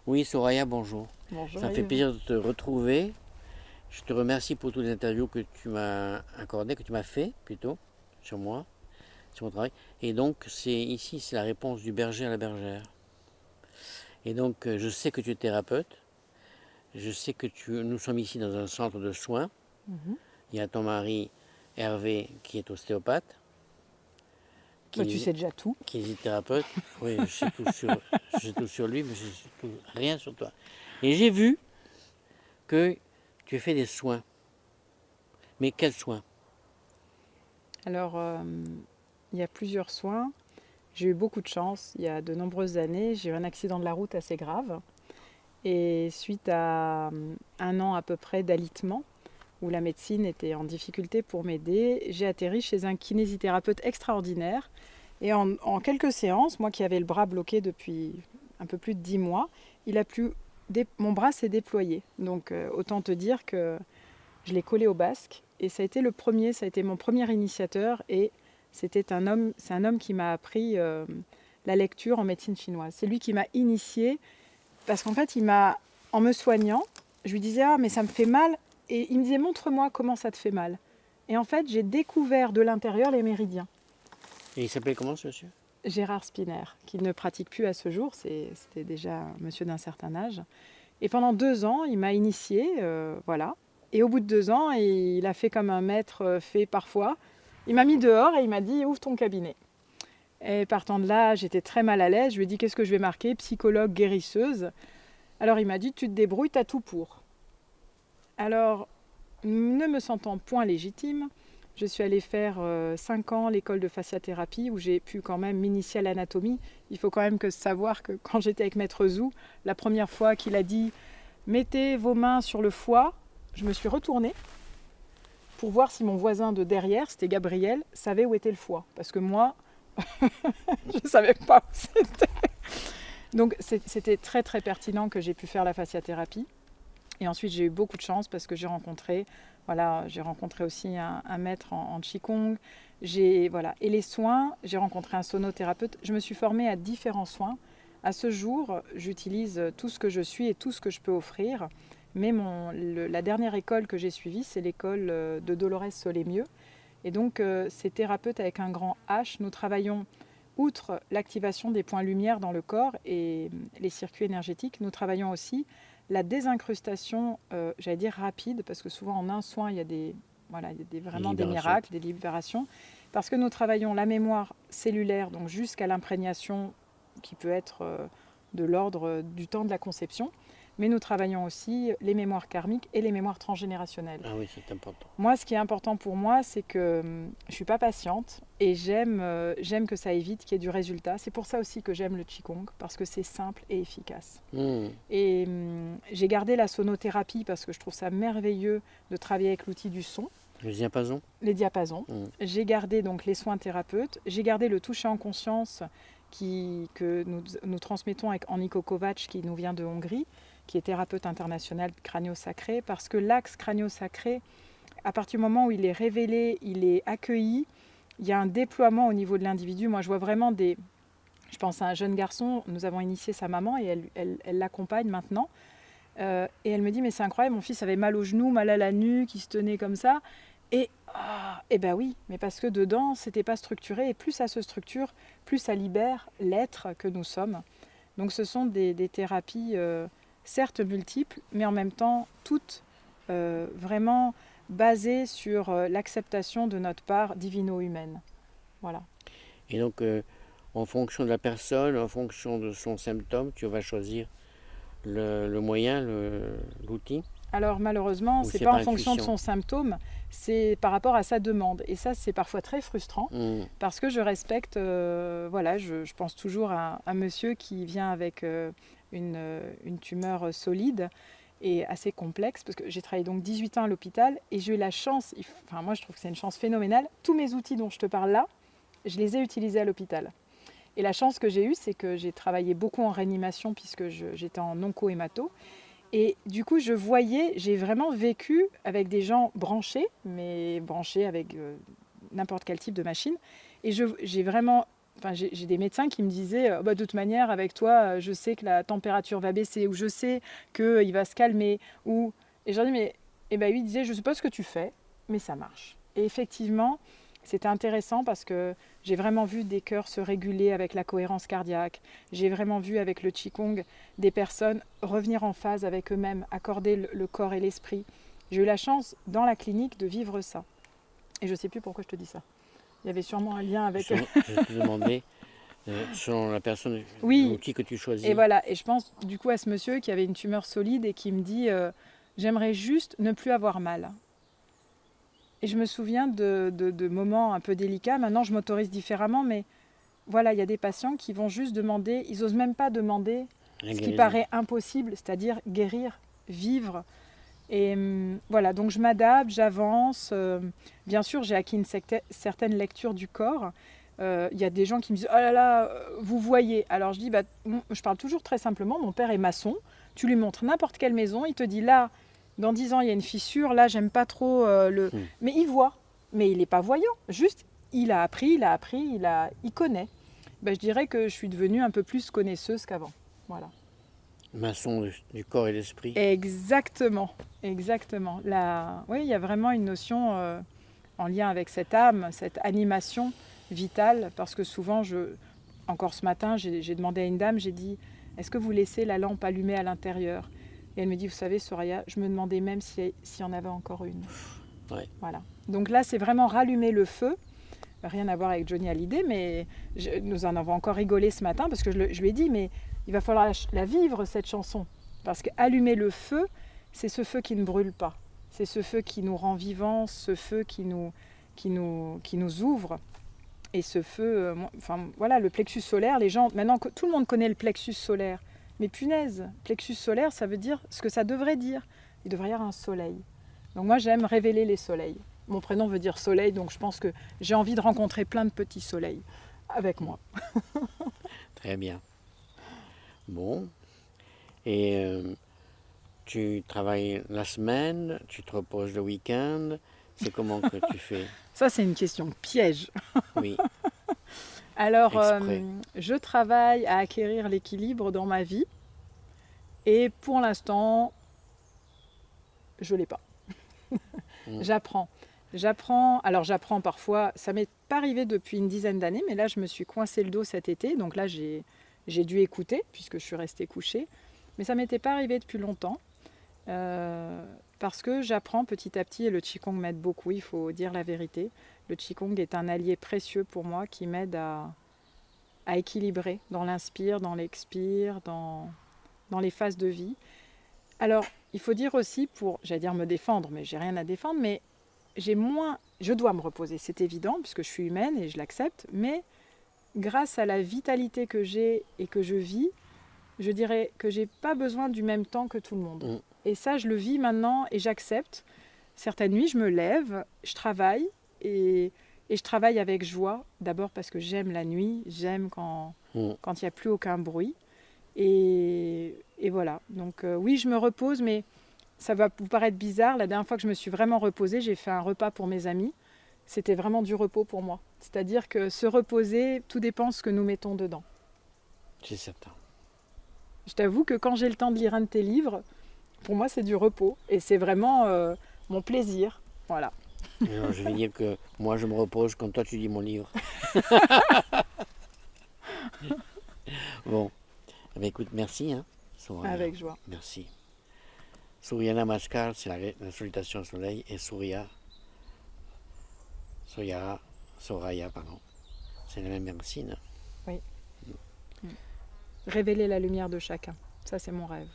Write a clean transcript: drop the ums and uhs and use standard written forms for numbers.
Oui, Soraya, bonjour. Bonjour Ça me fait Yves. plaisir de te retrouver. Je te remercie pour toutes les interviews que tu m'as accordées, que tu m'as fait plutôt, sur moi, sur mon travail. Et donc, c'est la réponse du berger à la bergère. Et donc, je sais que tu es thérapeute. Je sais que nous sommes ici dans un centre de soins. Mhm. Il y a ton mari, Hervé, qui est ostéopathe, Bah, tu qui, sais déjà tout. qui est kinésithérapeute. Oui, je sais tout sur lui, mais je sais rien sur toi. Et j'ai vu que tu fais des soins. Mais quels soins? Alors, il y a plusieurs soins. J'ai eu beaucoup de chance. Il y a de nombreuses années, j'ai eu un accident de la route assez grave. Et suite à un an à peu près d'alitement, où la médecine était en difficulté pour m'aider, j'ai atterri chez un kinésithérapeute extraordinaire. Et en quelques séances, moi qui avais le bras bloqué depuis un peu plus de 10 mois, il a pu mon bras s'est déployé. Donc autant te dire que je l'ai collé au basque et ça a été ça a été mon premier initiateur et c'est un homme qui m'a appris la lecture en médecine chinoise. C'est lui qui m'a initié parce qu'en fait, en me soignant, je lui disais ah mais ça me fait mal et il me disait montre-moi comment ça te fait mal. Et en fait, j'ai découvert de l'intérieur les méridiens. Et il s'appelait comment ce monsieur? Gérard Spinner, qui ne pratique plus à ce jour, c'était déjà un monsieur d'un certain âge. Et pendant 2 ans, il m'a initié, voilà. Et au bout de 2 ans, il a fait comme un maître fait parfois. Il m'a mis dehors et il m'a dit ouvre ton cabinet. Et partant de là, j'étais très mal à l'aise. Je lui ai dit qu'est-ce que je vais marquer, psychologue guérisseuse. Alors il m'a dit tu te débrouilles, t'as tout pour. Alors, ne me sentant point légitime, je suis allée faire 5 ans l'école de fasciathérapie où j'ai pu quand même m'initier à l'anatomie. Il faut quand même savoir que quand j'étais avec Maître Zou, la première fois qu'il a dit mettez vos mains sur le foie, je me suis retournée pour voir si mon voisin de derrière, c'était Gabriel, savait où était le foie. Parce que moi, je ne savais pas où c'était. Donc c'était très très pertinent que j'ai pu faire la fasciathérapie. Et ensuite j'ai eu beaucoup de chance parce que j'ai rencontré aussi un maître en Qigong. Voilà. Et les soins, j'ai rencontré un sonothérapeute. Je me suis formée à différents soins. À ce jour, j'utilise tout ce que je suis et tout ce que je peux offrir. Mais la dernière école que j'ai suivie, c'est l'école de Dolores Solémieux. Et donc, c'est thérapeute avec un grand H. Nous travaillons, outre l'activation des points lumière dans le corps et les circuits énergétiques, nous travaillons aussi la désincrustation, j'allais dire rapide, parce que souvent en un soin, voilà, il y a vraiment des Libération. miracles, des libérations, parce que nous travaillons la mémoire cellulaire, donc jusqu'à l'imprégnation qui peut être de l'ordre du temps de la conception, mais nous travaillons aussi les mémoires karmiques et les mémoires transgénérationnelles. Ah oui, c'est important. Moi, ce qui est important pour moi, c'est que je ne suis pas patiente et j'aime que ça aille vite, qu'il y ait du résultat. C'est pour ça aussi que j'aime le Qigong, parce que c'est simple et efficace. Hmm. Et j'ai gardé la sonothérapie parce que je trouve ça merveilleux de travailler avec l'outil du son, Le diapason? les diapasons. Hmm. J'ai gardé donc les soins thérapeutes. J'ai gardé le toucher en conscience que nous transmettons avec Eniko Kovacs qui nous vient de Hongrie, qui est thérapeute international crânio-sacré, parce que l'axe crânio-sacré, à partir du moment où il est révélé, il est accueilli, il y a un déploiement au niveau de l'individu. Moi, je vois vraiment Je pense à un jeune garçon, nous avons initié sa maman et elle l'accompagne maintenant. Et elle me dit, mais c'est incroyable, mon fils avait mal au genou, mal à la nuque, il se tenait comme ça. Et ben oui, mais parce que dedans, c'était pas structuré. Et plus ça se structure, plus ça libère l'être que nous sommes. Donc ce sont des thérapies, certes multiples, mais en même temps toutes vraiment basées sur l'acceptation de notre part divino-humaine. Voilà. Et donc, en fonction de la personne, en fonction de son symptôme, tu vas choisir le moyen, l'outil, Alors malheureusement, ou c'est c'est pas par en fonction de intuition? son symptôme, c'est par rapport à sa demande. Et ça, c'est parfois très frustrant Hmm. parce que je respecte, voilà, je pense toujours à un monsieur qui vient avec une tumeur solide et assez complexe parce que j'ai travaillé donc 18 ans à l'hôpital et j'ai eu la chance, enfin moi je trouve que c'est une chance phénoménale, tous mes outils dont je te parle là, je les ai utilisés à l'hôpital. Et la chance que j'ai eue, c'est que j'ai travaillé beaucoup en réanimation puisque j'étais en onco-hémato. Et du coup, j'ai vraiment vécu avec des gens branchés, mais branchés avec n'importe quel type de machine. Et j'ai vraiment enfin, j'ai des médecins qui me disaient bah, de toute manière, avec toi, je sais que la température va baisser, ou je sais qu'il va se calmer. Ou... Et je leur dis, mais et ben, lui il disait, je ne sais pas ce que tu fais, mais ça marche. Et effectivement, c'était intéressant parce que j'ai vraiment vu des cœurs se réguler avec la cohérence cardiaque. J'ai vraiment vu avec le Qigong des personnes revenir en phase avec eux-mêmes, accorder le corps et l'esprit. J'ai eu la chance dans la clinique de vivre ça. Et je ne sais plus pourquoi je te dis ça. Il y avait sûrement un lien avec... Je te demandais, selon la personne, Oui, l'outil que tu choisis. et voilà. Et je pense du coup à ce monsieur qui avait une tumeur solide et qui me dit j'aimerais juste ne plus avoir mal. Et je me souviens de moments un peu délicats. Maintenant, je m'autorise différemment, mais voilà, il y a des patients qui vont juste demander, ils n'osent même pas demander ce qui paraît impossible, c'est-à-dire guérir, vivre. Et voilà, donc je m'adapte, j'avance. Bien sûr, j'ai acquis une certaine lecture du corps. Il y a des gens qui me disent « Oh là là, vous voyez ». Alors je dis bah, je parle toujours très simplement, mon père est maçon. Tu lui montres n'importe quelle maison, il te dit là, dans 10 ans, il y a une fissure, là, j'aime pas trop le... Mais il voit, mais il n'est pas voyant. Juste, il a appris, il connaît. Ben, je dirais que je suis devenue un peu plus connaisseuse qu'avant. Voilà. Maçon du corps et l'esprit. Exactement, exactement. Là, oui, il y a vraiment une notion en lien avec cette âme, cette animation vitale, parce que souvent, encore ce matin, j'ai demandé à une dame, j'ai dit, est-ce que vous laissez la lampe allumée à l'intérieur ? Et elle me dit, vous savez, Soraya, je me demandais même s'il y en avait encore une. Ouais. Voilà. Donc là, c'est vraiment rallumer le feu. Rien à voir avec Johnny Hallyday, mais nous en avons encore rigolé ce matin parce que je lui ai dit, mais il va falloir la vivre, cette chanson. Parce qu'allumer le feu, c'est ce feu qui ne brûle pas. C'est ce feu qui nous rend vivants, ce feu qui nous ouvre. Et ce feu, enfin voilà, le plexus solaire, les gens, maintenant tout le monde connaît le plexus solaire. Mais punaise, plexus solaire, ça veut dire ce que ça devrait dire. Il devrait y avoir un soleil. Donc moi, j'aime révéler les soleils. Mon prénom veut dire soleil, donc je pense que j'ai envie de rencontrer plein de petits soleils avec moi. Très bien. Bon. Et tu travailles la semaine, tu te reposes le week-end. C'est comment que tu fais? Ça, c'est une question piège. Oui. Alors, je travaille à acquérir l'équilibre dans ma vie. Et pour l'instant, je ne l'ai pas. J'apprends. Alors j'apprends parfois, ça m'est pas arrivé depuis une dizaine d'années, mais là je me suis coincé le dos cet été, donc là j'ai dû écouter puisque je suis restée couchée. Mais ça m'était pas arrivé depuis longtemps, parce que j'apprends petit à petit et le Qigong m'aide beaucoup, il faut dire la vérité. Le Qigong est un allié précieux pour moi qui m'aide à équilibrer dans l'inspire, dans l'expire, dans les phases de vie. Alors, il faut dire aussi, j'allais dire me défendre, mais j'ai rien à défendre, mais je dois me reposer, c'est évident, puisque je suis humaine et je l'accepte, mais grâce à la vitalité que j'ai et que je vis, je dirais que j'ai pas besoin du même temps que tout le monde. Et ça, je le vis maintenant et j'accepte. Certaines nuits, je me lève, je travaille et je travaille avec joie, d'abord parce que j'aime la nuit, j'aime quand il n'y a plus aucun bruit. Et voilà, donc oui, je me repose, mais ça va vous paraître bizarre. La dernière fois que je me suis vraiment reposée, j'ai fait un repas pour mes amis. C'était vraiment du repos pour moi. C'est-à-dire que se reposer, tout dépend de ce que nous mettons dedans. C'est certain. Je t'avoue que quand j'ai le temps de lire un de tes livres, pour moi, c'est du repos. Et c'est vraiment mon plaisir. Voilà. Alors, je vais dire que moi, je me repose quand toi, tu lis mon livre. Bon. Eh bien, écoute, merci. Hein, Soraya. Avec joie. Merci. Surya Namaskar, c'est la salutation au soleil, et Soraya, pardon. C'est la même racine. Oui. Révéler la lumière de chacun. Ça, c'est mon rêve.